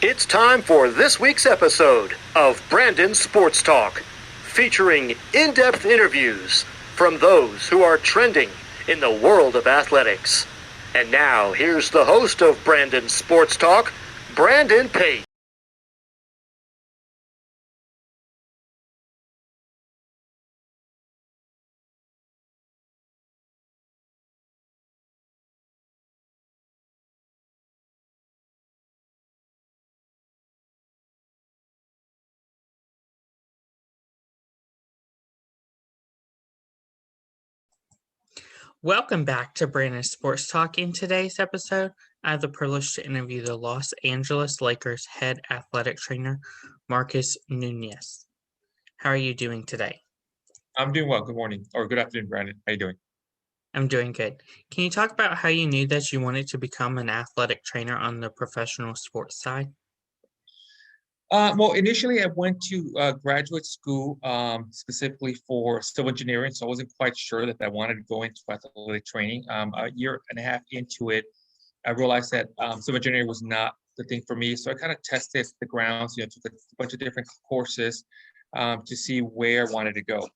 It's time for this week's episode of Brandon Sports Talk, featuring in-depth interviews from those who are trending in the world of athletics. And now, here's the host of Brandon Sports Talk, Brandon Pate. Welcome back to Brandon Sports Talk. In today's episode, I have the privilege to interview the Los Angeles Lakers head athletic trainer, Marcus Nuez. How are you doing today? I'm doing well. Good morning or good afternoon, Brandon. How you doing? I'm doing good. Can you talk about how you knew that you wanted to become an athletic trainer on the professional sports side? Well, initially I went to graduate school specifically for civil engineering, so I wasn't quite sure that I wanted to go into athletic training. A year and a half into it, I realized that civil engineering was not the thing for me. So I kind of tested the grounds, took a bunch of different courses to see where I wanted to go.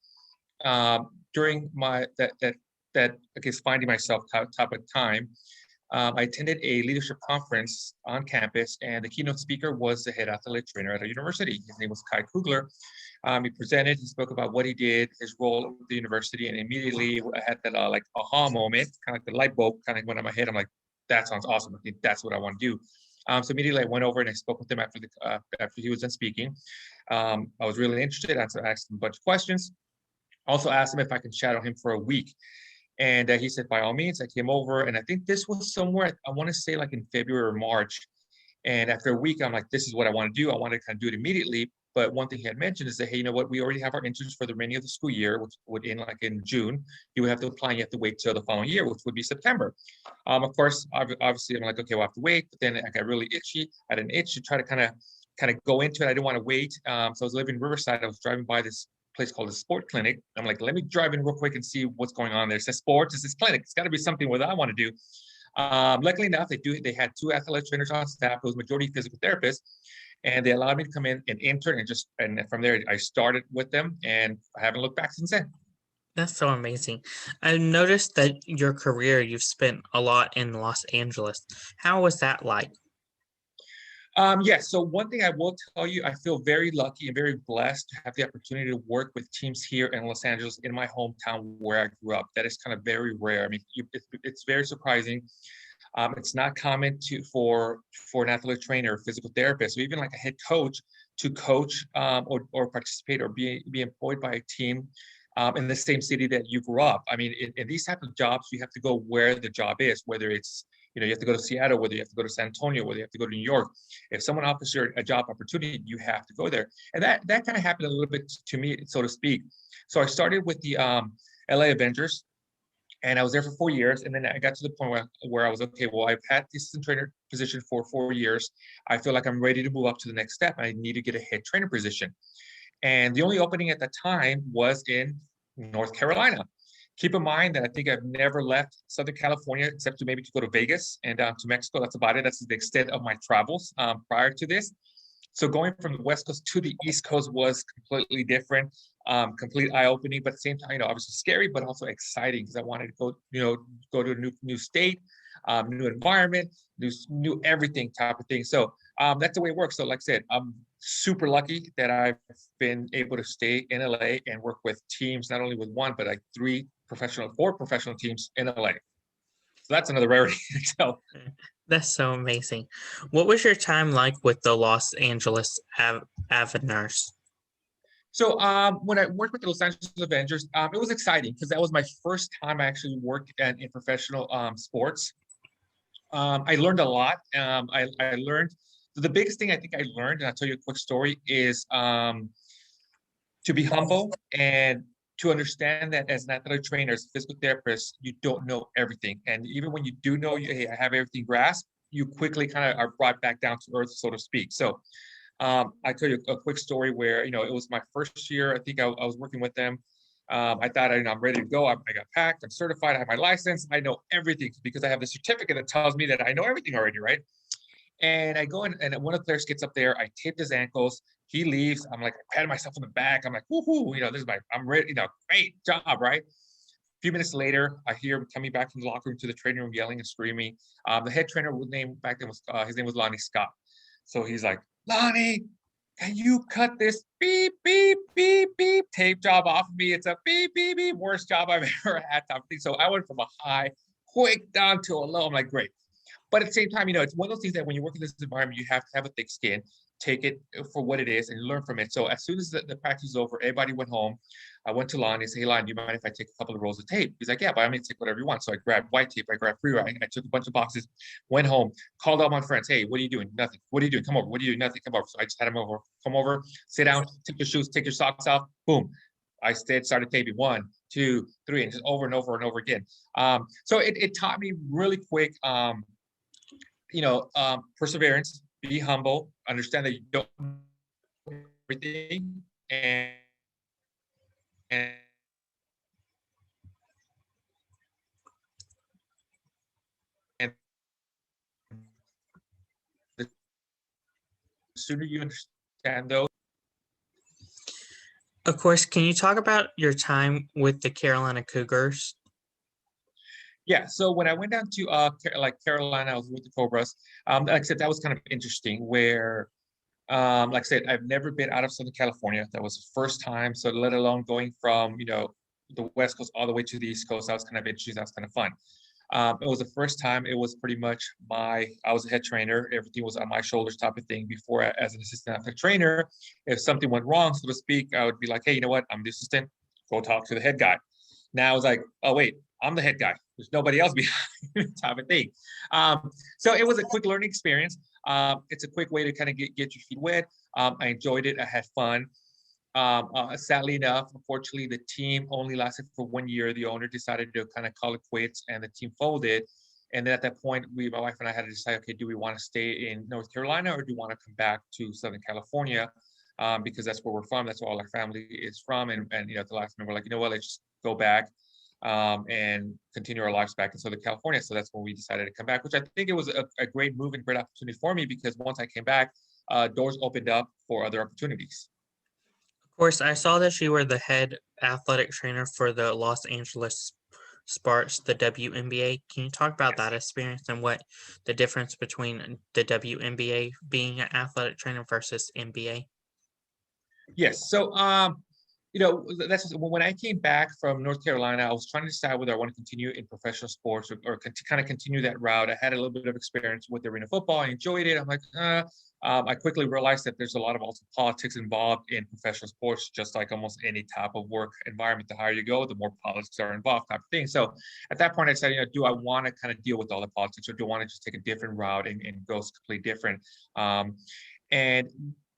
During my that I guess finding myself type of time, I attended a leadership conference on campus, and the keynote speaker was the head athletic trainer at a university. His name was Kai Kugler. He presented, he spoke about what he did, his role at the university, and immediately I had that like aha moment, kind of like the light bulb kind of went on my head. I'm like, that sounds awesome. I think that's what I want to do. So immediately I went over and I spoke with him after he was done speaking. I was really interested. I asked him a bunch of questions. Also asked him if I can shadow him for a week. And he said, by all means. I came over, and I think this was somewhere, I want to say like in February or March. And after a week, I'm like, this is what I want to do. I want to kind of do it immediately. But one thing he had mentioned is that, hey, you know what? We already have our interns for the remaining of the school year, which would end like in June. You would have to apply, and you have to wait till the following year, which would be September. Of course, obviously, I'm like, okay, we'll have to wait. But then I got really itchy. I had an itch to try to kind of go into it. I didn't want to wait. So I was living in Riverside. I was driving by this place called the Sport Clinic. I'm like, let me drive in real quick and see what's going on there. It says sports, it says clinic. It's got to be something what I want to do. Luckily enough, they had two athletic trainers on staff. It was majority physical therapists, and they allowed me to come in and intern, and from there I started with them, and I haven't looked back since then. That's so amazing. I've noticed that your career, you've spent a lot in Los Angeles. How was that like? Yes. So one thing I will tell you, I feel very lucky and very blessed to have the opportunity to work with teams here in Los Angeles, in my hometown where I grew up. That is kind of very rare. I mean, it's very surprising. It's not common for an athletic trainer, or physical therapist, or even like a head coach to coach or participate or be employed by a team in the same city that you grew up. I mean, in these type of jobs, you have to go where the job is, whether it's you have to go to Seattle, whether you have to go to San Antonio, whether you have to go to New York. If someone offers you a job opportunity, you have to go there. And that kind of happened a little bit to me, so to speak. So I started with the LA Avengers, and I was there for 4 years. And then I got to the point where I was, okay, well, I've had the assistant trainer position for 4 years. I feel like I'm ready to move up to the next step. I need to get a head trainer position. And the only opening at the time was in North Carolina. Keep in mind that I think I've never left Southern California except to maybe to go to Vegas and to Mexico. That's about it. That's the extent of my travels prior to this. So going from the West Coast to the East Coast was completely different, complete eye-opening, but at the same time, obviously scary, but also exciting because I wanted to go to a new state, new environment, new everything type of thing. So that's the way it works. So like I said, I'm super lucky that I've been able to stay in LA and work with teams, not only with one, but like four professional teams in LA. So that's another rarity. So That's so amazing. What was your time like with the Los Angeles Avengers? So when I worked with the Los Angeles Avengers, it was exciting because that was my first time I actually worked in professional sports. I learned a lot. I learned the biggest thing I think I learned, and I'll tell you a quick story, is to be humble and to understand that as an athletic trainer, as a physical therapist, you don't know everything. And even when you do know, hey, I have everything grasped, you quickly kind of are brought back down to earth, so to speak. So I tell you a quick story where, it was my first year. I think I was working with them. I thought, I'm ready to go. I got packed. I'm certified. I have my license. I know everything because I have the certificate that tells me that I know everything already, right? And I go in, and one of the players gets up there. I tape his ankles. He leaves. I'm like, I pat myself on the back. I'm like, woohoo, this is I'm ready, great job, right? A few minutes later, I hear him coming back from the locker room to the training room, yelling and screaming. The head trainer back then was his name was Lonnie Scott. So he's like, Lonnie, can you cut this beep, beep, beep, beep tape job off of me? It's a beep, beep, beep, worst job I've ever had. Type of thing. So I went from a high quick down to a low. I'm like, great. But at the same time, it's one of those things that when you work in this environment, you have to have a thick skin, take it for what it is and learn from it. So as soon as the practice was over, everybody went home. I went to Lon and said, hey, Lon, do you mind if I take a couple of rolls of tape? He's like, yeah, by all means, take whatever you want. So I grabbed white tape, I grabbed free write, I took a bunch of boxes, went home, called all my friends, hey, what are you doing? Nothing. What are you doing? Come over. What are you doing? Nothing. Come over. So I just had them over, come over, sit down, take your shoes, take your socks off, boom. I started taping 1, 2, 3, and just over and over and over again. So it taught me really quick, perseverance, be humble, understand that you don't know everything, and the sooner you understand those. Of course, can you talk about your time with the Carolina Cougars? Yeah, so when I went down to Carolina, I was with the Cobras. Like I said, that was kind of interesting where like I said, I've never been out of Southern California. That was the first time. So let alone going from, the West Coast all the way to the East Coast, that was kind of interesting. That was kind of fun. It was the first time. It was pretty much I was a head trainer. Everything was on my shoulders type of thing. Before, as an assistant athletic trainer, if something went wrong, so to speak, I would be like, hey, you know what? I'm the assistant. Go talk to the head guy. Now it's like, oh, wait, I'm the head guy. There's nobody else behind me type of thing. So it was a quick learning experience. It's a quick way to kind of get your feet wet. I enjoyed it. I had fun. Sadly enough, unfortunately, the team only lasted for 1 year. The owner decided to kind of call it quits, and the team folded. And then at that point, my wife and I had to decide, okay, do we want to stay in North Carolina or do we want to come back to Southern California? Because that's where we're from. That's where all our family is from. And at the last minute, we're like, you know what, let's just go back and continue our lives back in Southern California. So that's when we decided to come back, which I think it was a great move and great opportunity for me because once I came back, doors opened up for other opportunities. Of course, I saw that you were the head athletic trainer for the Los Angeles Sparks, the WNBA. Can you talk about that experience and what the difference between the WNBA being an athletic trainer versus NBA? Yes. So, that's when I came back from North Carolina, I was trying to decide whether I want to continue in professional sports or to kind of continue that route. I had a little bit of experience with arena football. I enjoyed it. I'm like, I quickly realized that there's a lot of also politics involved in professional sports, just like almost any type of work environment. The higher you go, the more politics are involved, type of thing. So at that point, I said, do I want to kind of deal with all the politics, or do I want to just take a different route and go completely different? And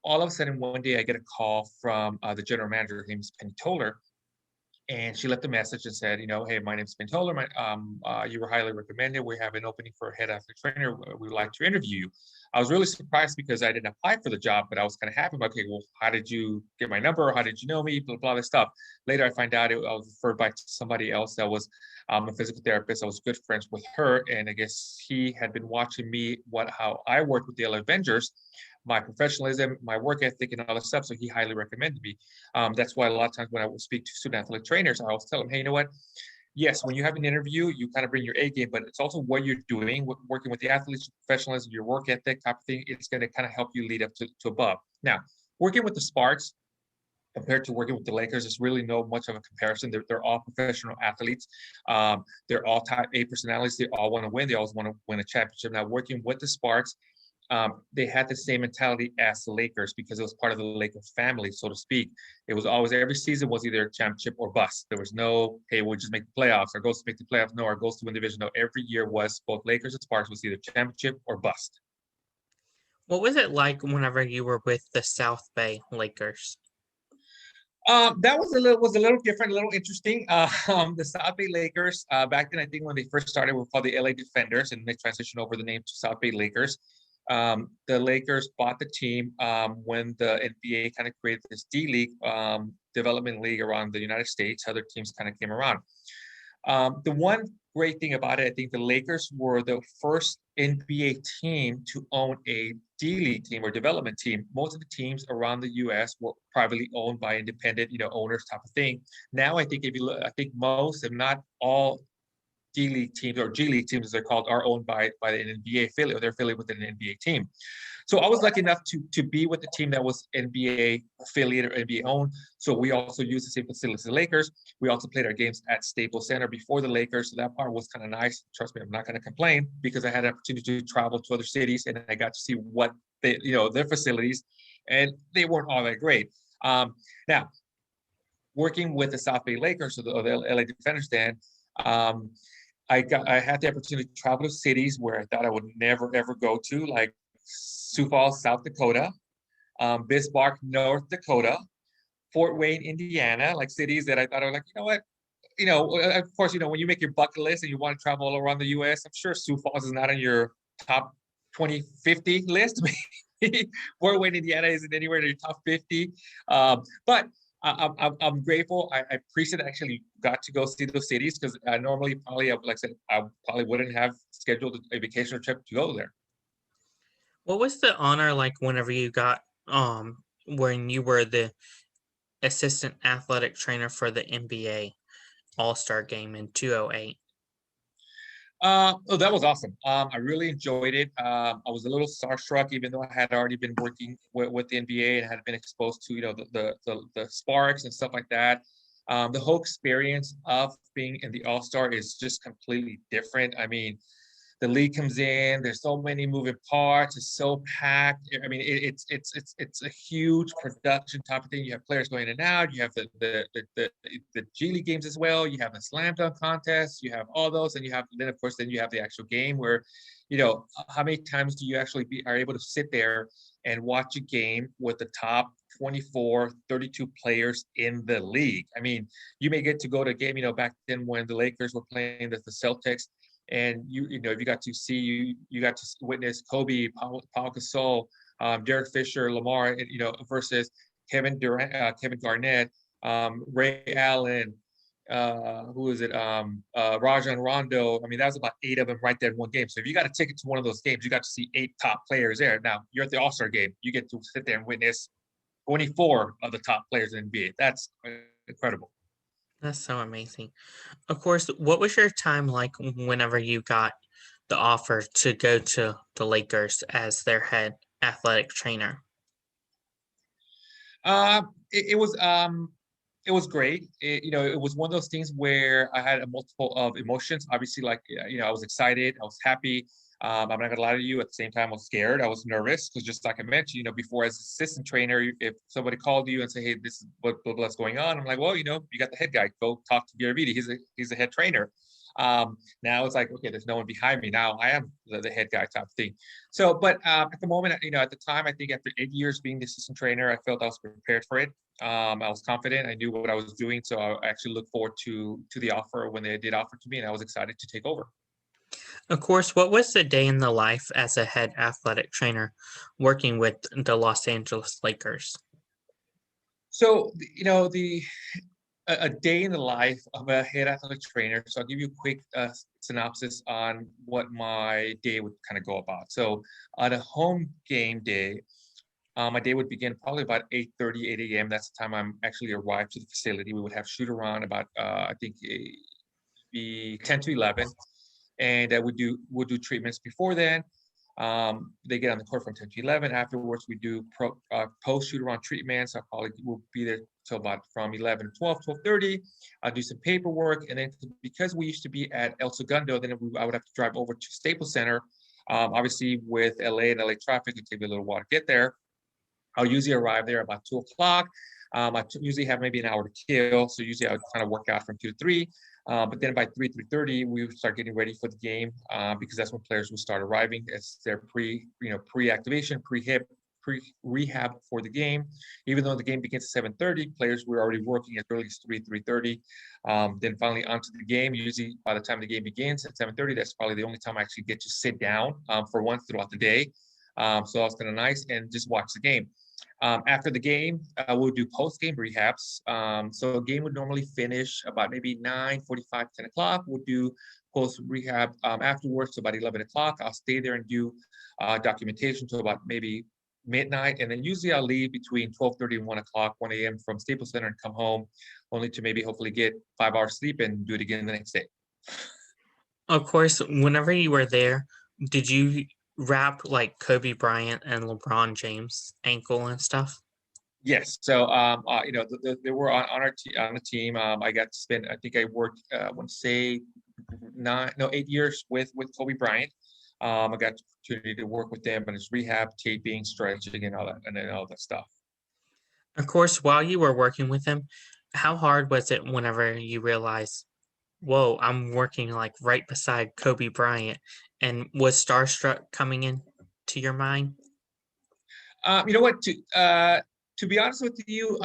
all of a sudden, one day, I get a call from the general manager. Her name is Penny Toller. And she left a message and said, hey, my name's Ben Toller. You were highly recommended. We have an opening for a head athletic trainer. We would like to interview you. I was really surprised because I didn't apply for the job, but I was kind of happy. Okay, well, how did you get my number? How did you know me? Blah, blah, this stuff. Later, I find out I was referred by somebody else that was a physical therapist. I was good friends with her. And I guess he had been watching me, how I worked with the LA Avengers, my professionalism, my work ethic, and all that stuff. So he highly recommended me. That's why a lot of times when I would speak to student athletic trainers, I always tell them, hey, you know what? Yes, when you have an interview, you kind of bring your A game, but it's also what you're doing, working with the athletes, your professionalism, your work ethic type of thing. It's going to kind of help you lead up to above. Now, working with the Sparks compared to working with the Lakers, there's really no much of a comparison. They're all professional athletes. They're all type A personalities. They all want to win. They always want to win a championship. Now, working with the Sparks, they had the same mentality as the Lakers because it was part of the Lakers family, so to speak. It was always every season was either a championship or bust. There was no, hey, we'll just make the playoffs. Our goal is to make the playoffs. No, our goal is to win the division. No, every year was both Lakers and Sparks was either championship or bust. What was it like whenever you were with the South Bay Lakers? That was a little different, a little interesting. The South Bay Lakers, back then, I think when they first started, were called the LA Defenders, and they transitioned over the name to South Bay Lakers. The Lakers bought the team when the NBA kind of created this D-League development league around the United States. Other teams kind of came around. The one great thing about it, I think the Lakers were the first NBA team to own a D-League team or development team. Most of the teams around the U.S. were privately owned by independent, owners type of thing. Now, I think if you look, I think most, if not all, D-League teams or G-League teams, as they're called, are owned by an NBA affiliate, or they're affiliated with an NBA team. So I was lucky enough to be with the team that was NBA affiliated or NBA owned. So we also used the same facilities as the Lakers. We also played our games at Staples Center before the Lakers. So that part was kind of nice. Trust me, I'm not going to complain because I had an opportunity to travel to other cities and I got to see what they, their facilities, and they weren't all that great. Now, working with the South Bay Lakers or the LA Defenders then, I had the opportunity to travel to cities where I thought I would never ever go to, like Sioux Falls, South Dakota, Bismarck, North Dakota, Fort Wayne, Indiana, like cities that I thought I was like, you know what, of course, when you make your bucket list and you want to travel all around the U.S., I'm sure Sioux Falls is not on your top 20, 50 list. Fort Wayne, Indiana isn't anywhere in your top 50. But I'm grateful. I appreciate I actually got to go see those cities because normally probably, like I said, I probably wouldn't have scheduled a vacation or trip to go there. What was the honor like whenever you got when you were the assistant athletic trainer for the NBA All Strat Game in 2008? Oh, that was awesome. I really enjoyed it. I was a little starstruck, even though I had already been working with the NBA and had been exposed to, the Sparks and stuff like that. The whole experience of being in the All-Star is just completely different. I mean, the league comes in, there's so many moving parts, it's so packed. I mean, it's a huge production type of thing. You have players going in and out, you have the G League games as well, you have the slam dunk contest, you have all those, and then of course you have the actual game where, how many times do you actually are able to sit there and watch a game with the top 24, 32 players in the league? I mean, you may get to go to a game, back then when the Lakers were playing the Celtics, and if you got to see, you got to witness Kobe, Paul Gasol, Derek Fisher, Lamar, versus Kevin Durant, Kevin Garnett, Ray Allen, who is it? Rajon Rondo. I mean, that was about 8 of them right there in one game. So if you got a ticket to one of those games, you got to see 8 top players there. Now you're at the All-Star game, you get to sit there and witness 24 of the top players in the NBA. That's incredible. That's so amazing. Of course, what was your time like whenever you got the offer to go to the Lakers as their head athletic trainer? It was great. It was one of those things where I had a multiple of emotions. Obviously, like, I was excited, I was happy. I'm not gonna lie to you. At the same time, I was scared. I was nervous because, just like I mentioned, before as assistant trainer, if somebody called you and say, "Hey, this is what's going on," I'm like, "Well, you got the head guy. Go talk to Garaviti. He's a head trainer." Now it's like, okay, there's no one behind me. Now I am the head guy type of thing. So, but at the moment, at the time, I think after 8 years being the assistant trainer, I felt I was prepared for it. I was confident. I knew what I was doing. So I actually look forward to the offer when they did offer to me, and I was excited to take over. Of course, what was the day in the life as a head athletic trainer working with the Los Angeles Lakers? So, a day in the life of a head athletic trainer. So I'll give you a quick synopsis on what my day would kind of go about. So on a home game day, my day would begin probably about 8:30, 8 a.m. That's the time I'm actually arrived to the facility. We would have shoot around about, I think, be 10 to 11. And we'll do treatments before then. They get on the court from 10 to 11. Afterwards, we do post shoot around treatments. I probably will be there till about from 11 to 12, 12:30. I'll do some paperwork. And then because we used to be at El Segundo, then I would have to drive over to Staples Center. Obviously, with LA and LA traffic, it takes me a little while to get there. I'll usually arrive there about 2 o'clock. I usually have maybe an hour to kill. So usually I would kind of work out from 2 to 3. But then by 3:30, we would start getting ready for the game because that's when players will start arriving. It's their pre-activation, pre-rehab for the game. Even though the game begins at 7:30, players were already working as early as 3:30. Then finally onto the game. Usually by the time the game begins at 7:30, that's probably the only time I actually get to sit down for once throughout the day. So that's kind of nice and just watch the game. After the game, we'll do post-game rehabs. So a game would normally finish about maybe 9:45, 10 o'clock. We'll do post-rehab afterwards, so about 11 o'clock. I'll stay there and do documentation till about maybe midnight. And then usually I'll leave between 12:30 and 1 o'clock, 1 a.m. from Staples Center and come home, only to maybe hopefully get 5 hours sleep and do it again the next day. Of course, whenever you were there, did you wrap like Kobe Bryant and LeBron James ankle and stuff? Yes. So, they were on the team. I got to spend, I think I worked, I want to say 8 years with Kobe Bryant. I got the opportunity to work with them on his rehab, taping, stretching, and all that stuff. Of course, while you were working with him, how hard was it whenever you realized, whoa, I'm working like right beside Kobe Bryant? And was starstruck coming in to your mind? You know what? To be honest with you,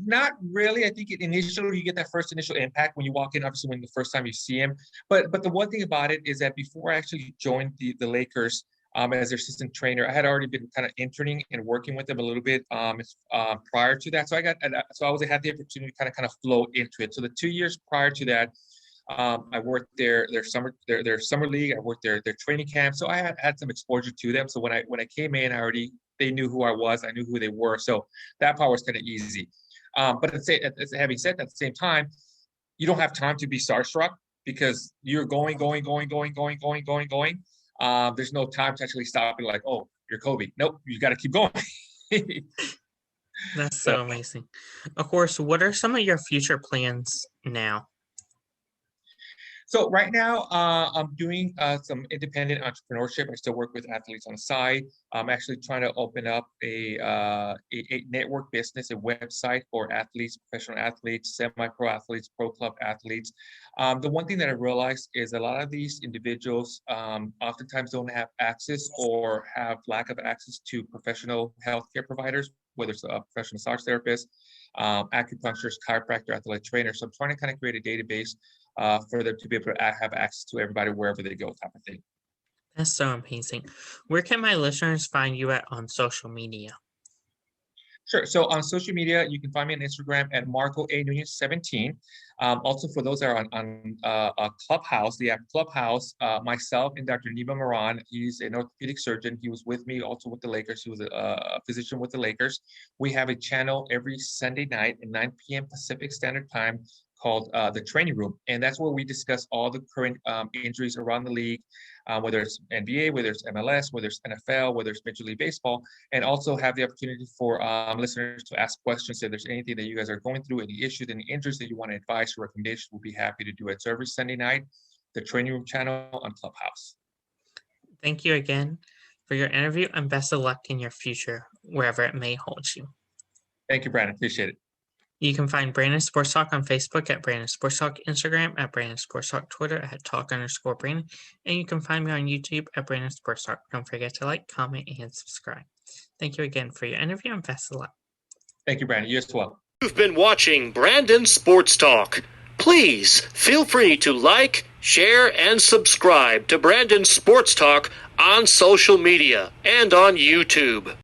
not really. I think initially you get that first initial impact when you walk in, obviously when the first time you see him. But the one thing about it is that before I actually joined the Lakers as their assistant trainer, I had already been kind of interning and working with them a little bit prior to that. So I had the opportunity to kind of flow into it. So the 2 years prior to that, I worked their summer league. I worked their training camp. So I had some exposure to them. So when I came in, they knew who I was. I knew who they were. So that part was kind of easy. But having said that, at the same time, you don't have time to be starstruck because you're going. There's no time to actually stop and like, oh, you're Kobe. Nope, you got to keep going. That's so amazing. Of course, what are some of your future plans now? So right now, I'm doing some independent entrepreneurship. I still work with athletes on the side. I'm actually trying to open up a network business, a website for athletes, professional athletes, semi-pro athletes, pro club athletes. The one thing that I realized is a lot of these individuals oftentimes don't have access or have lack of access to professional healthcare providers, whether it's a professional massage therapist, acupuncturist, chiropractor, athletic trainer. So I'm trying to kind of create a database for them to be able to have access to everybody wherever they go, type of thing. That's so amazing. Where can my listeners find you at on social media? Sure. So on social media, you can find me on Instagram at Marco A. Nuez 17. Also, for those that are on Clubhouse, the app Clubhouse, myself and Dr. Nima Moran, he's an orthopedic surgeon. He was with me also with the Lakers. He was a physician with the Lakers. We have a channel every Sunday night at 9 p.m. Pacific Standard Time called The Training Room. And that's where we discuss all the current injuries around the league, whether it's NBA, whether it's MLS, whether it's NFL, whether it's Major League Baseball, and also have the opportunity for listeners to ask questions. If there's anything that you guys are going through, any issues, any injuries that you want advice or recommendations, we'll be happy to do it. So every Sunday night, The Training Room channel on Clubhouse. Thank you again for your interview and best of luck in your future, wherever it may hold you. Thank you, Brandon. Appreciate it. You can find Brandon Sports Talk on Facebook at Brandon Sports Talk, Instagram at Brandon Sports Talk, Twitter at Talk_Brandon, and you can find me on YouTube at Brandon Sports Talk. Don't forget to like, comment, and subscribe. Thank you again for your interview and best of luck. Thank you, Brandon. You as well. You've been watching Brandon Sports Talk. Please feel free to like, share, and subscribe to Brandon Sports Talk on social media and on YouTube.